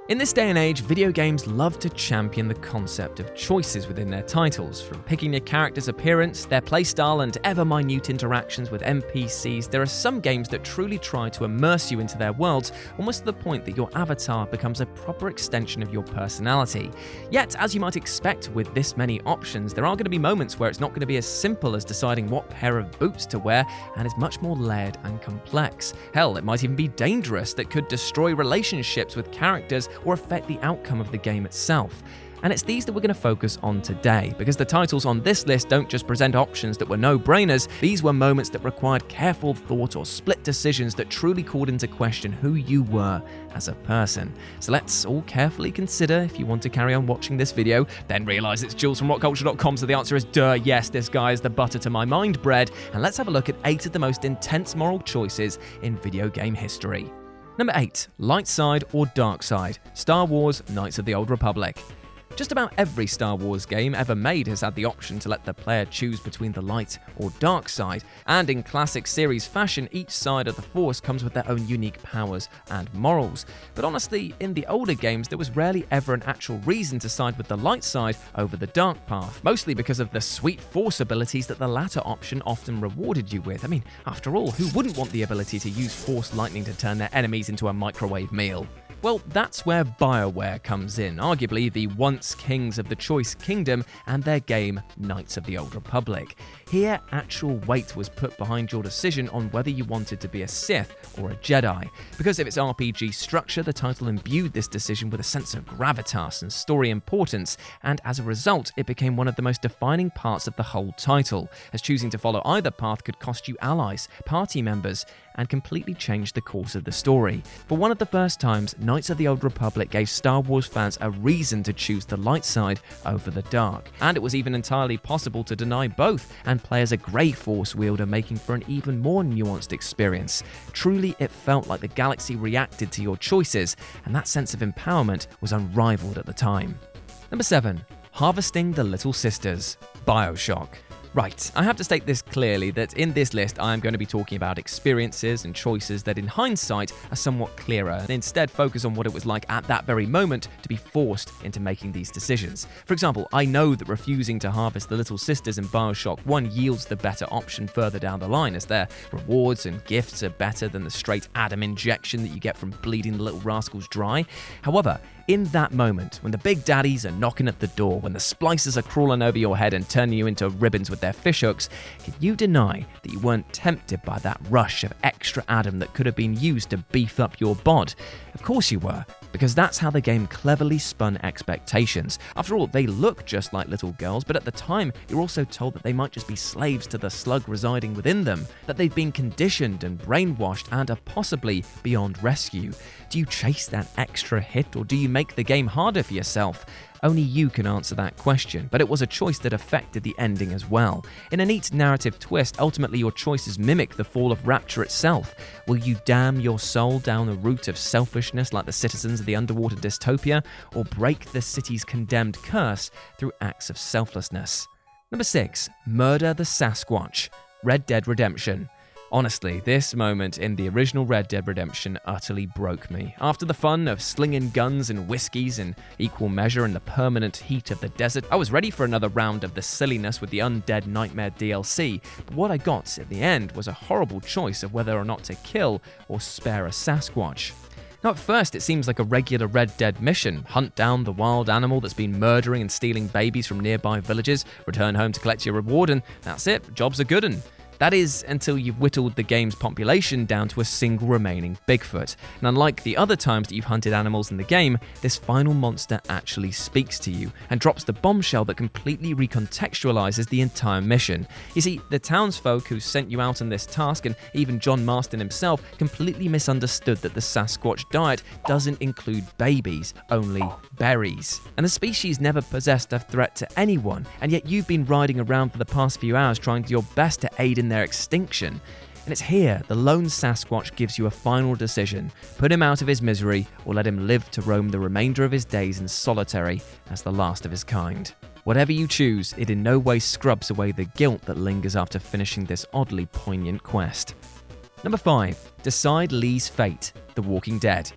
In this day and age, video games love to champion the concept of choices within their titles. From picking your character's appearance, their playstyle, and ever-minute interactions with NPCs, there are some games that truly try to immerse you into their worlds, almost to the point that your avatar becomes a proper extension of your personality. Yet, as you might expect with this many options, there are going to be moments where it's not going to be as simple as deciding what pair of boots to wear, and is much more layered and complex. Hell, it might even be dangerous, that could destroy relationships with characters or affect the outcome of the game itself. And it's these that we're going to focus on today, because the titles on this list don't just present options that were no-brainers, these were moments that required careful thought or split decisions that truly called into question who you were as a person. So let's all carefully consider if you want to carry on watching this video, then realise it's Jules from WhatCulture.com, so the answer is duh, yes, this guy is the butter to my mind bread, and let's have a look at 8 of the most intense moral choices in video game history. Number 8. Light side or dark side? Star Wars: Knights of the Old Republic. Just about every Star Wars game ever made has had the option to let the player choose between the light or dark side, and in classic series fashion, each side of the Force comes with their own unique powers and morals. But honestly, in the older games, there was rarely ever an actual reason to side with the light side over the dark path, mostly because of the sweet Force abilities that the latter option often rewarded you with. I mean, after all, who wouldn't want the ability to use Force lightning to turn their enemies into a microwave meal? Well, that's where BioWare comes in, arguably the once kings of the Choice Kingdom, and their game Knights of the Old Republic. Here, actual weight was put behind your decision on whether you wanted to be a Sith or a Jedi. Because of its RPG structure, the title imbued this decision with a sense of gravitas and story importance, and as a result, it became one of the most defining parts of the whole title, as choosing to follow either path could cost you allies, party members, and completely change the course of the story. For one of the first times, Knights of the Old Republic gave Star Wars fans a reason to choose the light side over the dark, and it was even entirely possible to deny both and play as a grey Force wielder, making for an even more nuanced experience. Truly, it felt like the galaxy reacted to your choices, and that sense of empowerment was unrivaled at the time. Number 7. Harvesting the Little Sisters. Bioshock. Right, I have to state this clearly that in this list I am going to be talking about experiences and choices that in hindsight are somewhat clearer, and instead focus on what it was like at that very moment to be forced into making these decisions. For example, I know that refusing to harvest the Little Sisters in Bioshock 1 yields the better option further down the line, as their rewards and gifts are better than the straight Adam injection that you get from bleeding the little rascals dry. However, in that moment, when the big daddies are knocking at the door, when the splicers are crawling over your head and turning you into ribbons with their fishhooks, can you deny that you weren't tempted by that rush of extra Adam that could have been used to beef up your bod? Of course you were, because that's how the game cleverly spun expectations. After all, they look just like little girls, but at the time, you're also told that they might just be slaves to the slug residing within them, that they've been conditioned and brainwashed and are possibly beyond rescue. Do you chase that extra hit, or do you make the game harder for yourself? Only you can answer that question, but it was a choice that affected the ending as well. In a neat narrative twist, ultimately your choices mimic the fall of Rapture itself. Will you damn your soul down the route of selfishness like the citizens of the underwater dystopia, or break the city's condemned curse through acts of selflessness? Number 6. Murder the SASQUATCH. Red Dead Redemption. Honestly, this moment in the original Red Dead Redemption utterly broke me. After the fun of slinging guns and whiskeys in equal measure in the permanent heat of the desert, I was ready for another round of the silliness with the Undead Nightmare DLC, but what I got at the end was a horrible choice of whether or not to kill or spare a Sasquatch. Now, at first, it seems like a regular Red Dead mission. Hunt down the wild animal that's been murdering and stealing babies from nearby villages, return home to collect your reward, and that's it, job's a good 'un. That is, until you've whittled the game's population down to a single remaining Bigfoot. And unlike the other times that you've hunted animals in the game, this final monster actually speaks to you and drops the bombshell that completely recontextualizes the entire mission. You see, the townsfolk who sent you out on this task, and even John Marston himself, completely misunderstood that the Sasquatch diet doesn't include babies, only berries. And the species never possessed a threat to anyone, and yet you've been riding around for the past few hours trying your best to aid in their extinction. And it's here the lone Sasquatch gives you a final decision: put him out of his misery, or let him live to roam the remainder of his days in solitary as the last of his kind. Whatever you choose, it in no way scrubs away the guilt that lingers after finishing this oddly poignant quest. Number 5. Decide Lee's fate, The Walking Dead.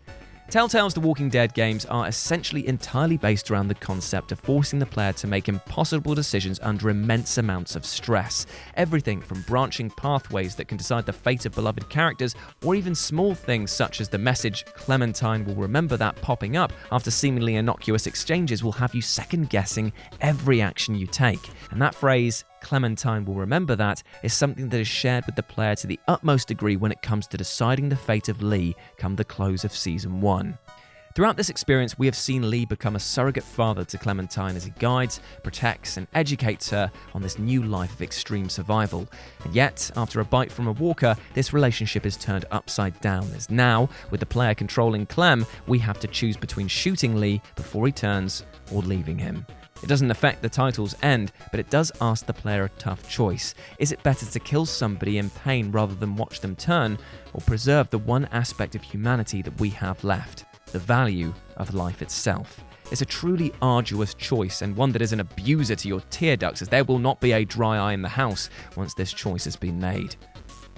Telltale's The Walking Dead games are essentially entirely based around the concept of forcing the player to make impossible decisions under immense amounts of stress. Everything from branching pathways that can decide the fate of beloved characters, or even small things such as the message "Clementine will remember that" popping up after seemingly innocuous exchanges will have you second-guessing every action you take. And that phrase, "Clementine will remember that," is something that is shared with the player to the utmost degree when it comes to deciding the fate of Lee come the close of Season 1. Throughout this experience, we have seen Lee become a surrogate father to Clementine as he guides, protects, and educates her on this new life of extreme survival. And yet, after a bite from a walker, this relationship is turned upside down, as now, with the player controlling Clem, we have to choose between shooting Lee before he turns or leaving him. It doesn't affect the title's end, but it does ask the player a tough choice. Is it better to kill somebody in pain rather than watch them turn, or preserve the one aspect of humanity that we have left, the value of life itself? It's a truly arduous choice, and one that is an abuser to your tear ducts, as there will not be a dry eye in the house once this choice has been made.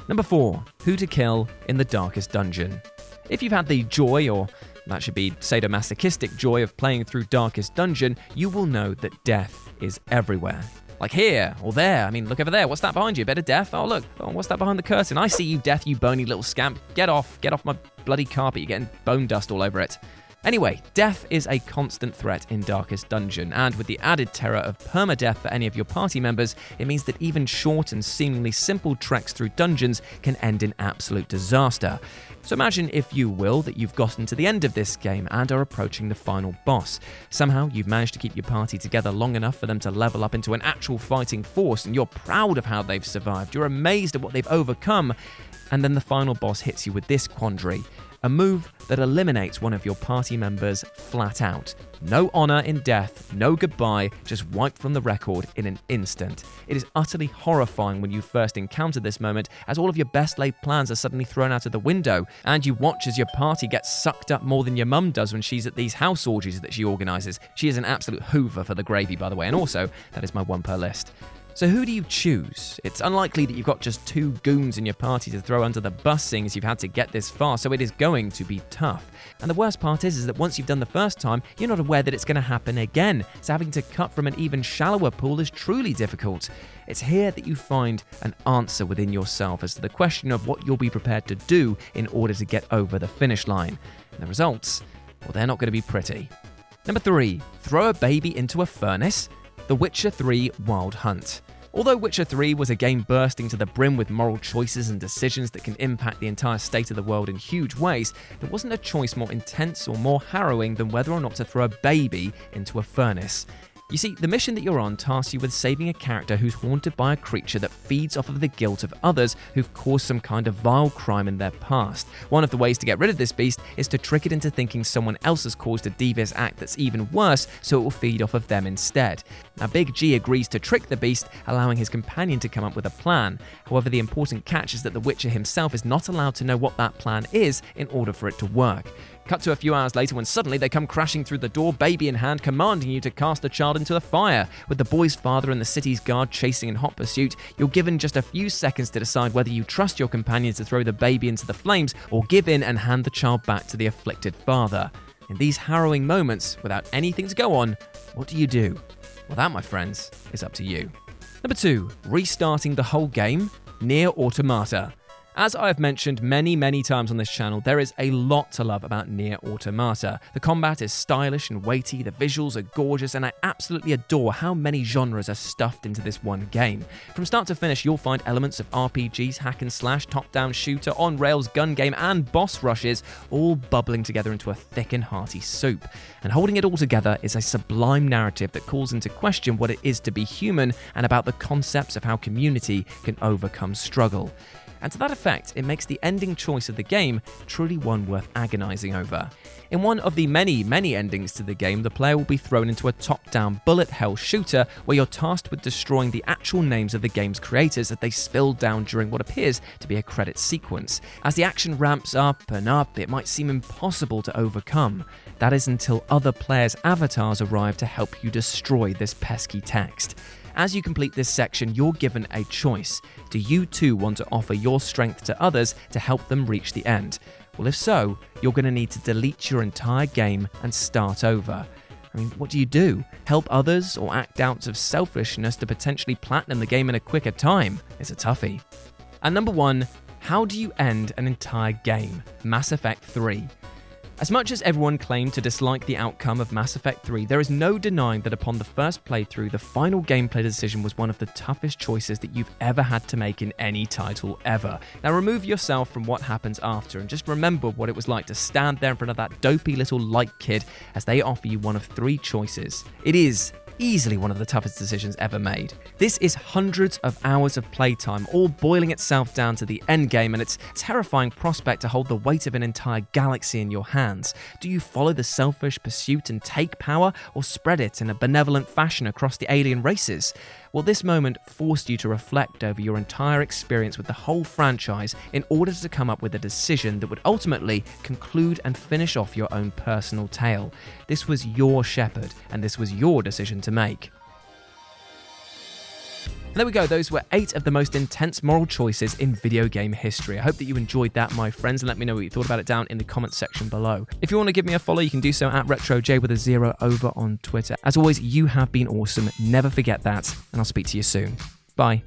Number 4. Who to kill in the darkest dungeon. If you've had the joy, or that should be sadomasochistic joy, of playing through Darkest Dungeon, you will know that death is everywhere. Like here, or there. I mean, look over there. What's that behind you? A bit of death? Oh, look. Oh, what's that behind the curtain? I see you, death, you bony little scamp. Get off my bloody carpet. You're getting bone dust all over it. Anyway, death is a constant threat in Darkest Dungeon, and with the added terror of permadeath for any of your party members, it means that even short and seemingly simple treks through dungeons can end in absolute disaster. So imagine, if you will, that you've gotten to the end of this game and are approaching the final boss. Somehow you've managed to keep your party together long enough for them to level up into an actual fighting force, and you're proud of how they've survived. You're amazed at what they've overcome, and then the final boss hits you with this quandary. A move that eliminates one of your party members flat out. No honor in death, no goodbye, just wiped from the record in an instant. It is utterly horrifying when you first encounter this moment, as all of your best laid plans are suddenly thrown out of the window, and you watch as your party gets sucked up more than your mum does when she's at these house orgies that she organises. She is an absolute hoover for the gravy, by the way, and also, that is my one per list. So who do you choose? It's unlikely that you've got just 2 goons in your party to throw under the bus, seeing as you've had to get this far, so it is going to be tough. And the worst part is that once you've done the first time, you're not aware that it's going to happen again, so having to cut from an even shallower pool is truly difficult. It's here that you find an answer within yourself as to the question of what you'll be prepared to do in order to get over the finish line. And the results, well, they're not going to be pretty. Number 3, throw a baby into a furnace. The Witcher 3 Wild Hunt. Although Witcher 3 was a game bursting to the brim with moral choices and decisions that can impact the entire state of the world in huge ways, there wasn't a choice more intense or more harrowing than whether or not to throw a baby into a furnace. You see, the mission that you're on tasks you with saving a character who's haunted by a creature that feeds off of the guilt of others who've caused some kind of vile crime in their past. One of the ways to get rid of this beast is to trick it into thinking someone else has caused a devious act that's even worse, so it will feed off of them instead. Now, Big G agrees to trick the beast, allowing his companion to come up with a plan. However, the important catch is that the Witcher himself is not allowed to know what that plan is in order for it to work. Cut to a few hours later when suddenly they come crashing through the door, baby in hand, commanding you to cast the child into the fire. With the boy's father and the city's guard chasing in hot pursuit, you're given just a few seconds to decide whether you trust your companion to throw the baby into the flames or give in and hand the child back to the afflicted father. In these harrowing moments, without anything to go on, what do you do? Well, that, my friends, is up to you. Number 2, restarting the whole game, NIER Automata. As I've mentioned many times on this channel, there is a lot to love about NIER Automata. The combat is stylish and weighty, the visuals are gorgeous, and I absolutely adore how many genres are stuffed into this one game. From start to finish, you'll find elements of RPGs, hack and slash, top-down shooter, on-rails gun game, and boss rushes, all bubbling together into a thick and hearty soup. And holding it all together is a sublime narrative that calls into question what it is to be human and about the concepts of how community can overcome struggle. And to that effect, it makes the ending choice of the game truly one worth agonizing over. In one of the many endings to the game, the player will be thrown into a top-down bullet hell shooter where you're tasked with destroying the actual names of the game's creators as they spill down during what appears to be a credit sequence. As the action ramps up and up, it might seem impossible to overcome. That is until other players' avatars arrive to help you destroy this pesky text. As you complete this section, you're given a choice. Do you too want to offer your strength to others to help them reach the end? Well, if so, you're going to need to delete your entire game and start over. I mean, what do? Help others or act out of selfishness to potentially platinum the game in a quicker time? It's a toughie. And number 1, how do you end an entire game? Mass Effect 3. As much as everyone claimed to dislike the outcome of Mass Effect 3, there is no denying that upon the first playthrough, the final gameplay decision was one of the toughest choices that you've ever had to make in any title ever. Now remove yourself from what happens after and just remember what it was like to stand there in front of that dopey little light kid as they offer you one of 3 choices. It is easily one of the toughest decisions ever made. This is hundreds of hours of playtime, all boiling itself down to the end game, and it's a terrifying prospect to hold the weight of an entire galaxy in your hands. Do you follow the selfish pursuit and take power, or spread it in a benevolent fashion across the alien races? Well, this moment forced you to reflect over your entire experience with the whole franchise in order to come up with a decision that would ultimately conclude and finish off your own personal tale. This was your Shepard, and this was your decision to make. And there we go, those were 8 of the most intense moral choices in video game history. I hope that you enjoyed that, my friends, and let me know what you thought about it down in the comments section below. If you want to give me a follow, you can do so at RetroJ with a 0 over on Twitter. As always, you have been awesome. Never forget that, and I'll speak to you soon. Bye.